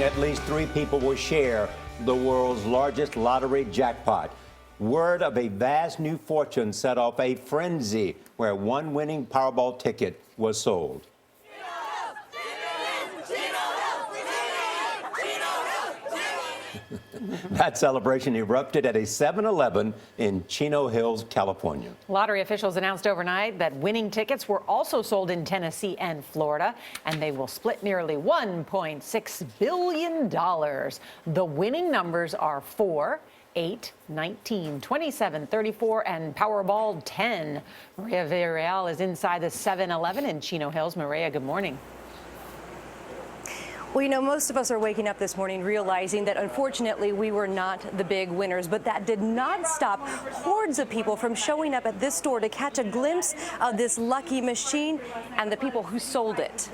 at least 3 people will share the world's largest lottery jackpot. Word of a vast new fortune set off a frenzy where one winning Powerball ticket was sold. That celebration erupted at a 7-Eleven in Chino Hills, California. Lottery officials announced overnight that winning tickets were also sold in Tennessee and Florida, and they will split nearly $1.6 billion. The winning numbers are 4, 8, 19, 27, 34, and Powerball 10. Mireya Villarreal is inside the 7-Eleven in Chino Hills. Mireya, good morning. Well, you know, most of us are waking up this morning realizing that unfortunately we were not the big winners, but that did not stop hordes of people from showing up at this store to catch a glimpse of this lucky machine and the people who sold it.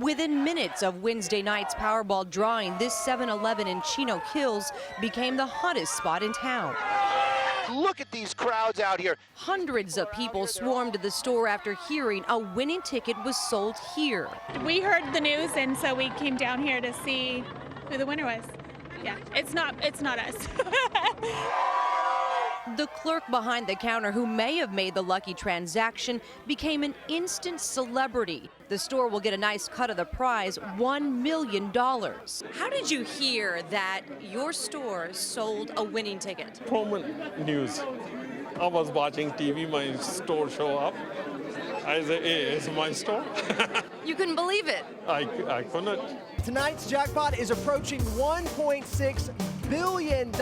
Within minutes of Wednesday night's Powerball drawing, this 7-Eleven in Chino Hills became the hottest spot in town. Look at these crowds out here. Hundreds of people swarmed to the store after hearing a winning ticket was sold here. We heard the news, and so we came down here to see who the winner was. Yeah, it's not us. The clerk behind the counter, who may have made the lucky transaction, became an instant celebrity. The store will get a nice cut of the prize, $1 million. How did you hear that your store sold a winning ticket? From news. I was watching TV, my store show up. I said, hey, it's my store. You couldn't believe it. I couldn't. Tonight's jackpot is approaching $1.6 billion.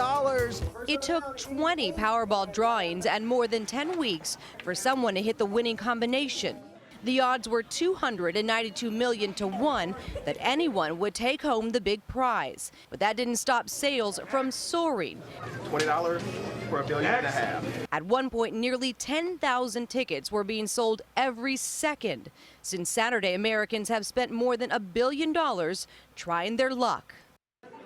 It took 20 Powerball drawings and more than 10 weeks for someone to hit the winning combination. The odds were 292 million to 1 that anyone would take home the big prize. But that didn't stop sales from soaring. $20 for $1.5 billion. At one point, nearly 10,000 tickets were being sold every second. Since Saturday, Americans have spent more than $1 billion trying their luck.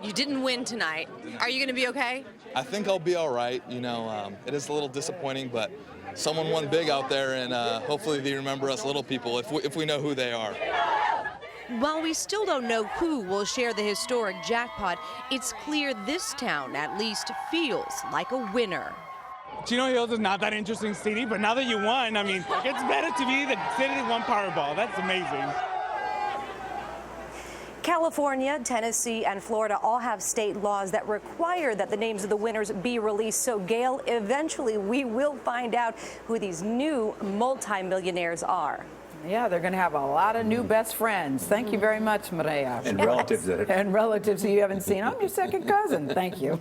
You didn't win tonight. Are you going to be okay? I think I'll be all right. You know, it is a little disappointing, but someone won big out there, and hopefully they remember us little people if we know who they are. While we still don't know who will share the historic jackpot, it's clear this town at least feels like a winner. Chino Hills is not that interesting city, but now that you won, I mean, it's better to be the city that won Powerball. That's amazing. California, Tennessee, and Florida all have state laws that require that the names of the winners be released. So, Gail, eventually we will find out who these new multimillionaires are. Yeah, they're going to have a lot of new best friends. Thank you very much, Mireya. And relatives that and relatives who you haven't seen. I'm your second cousin. Thank you.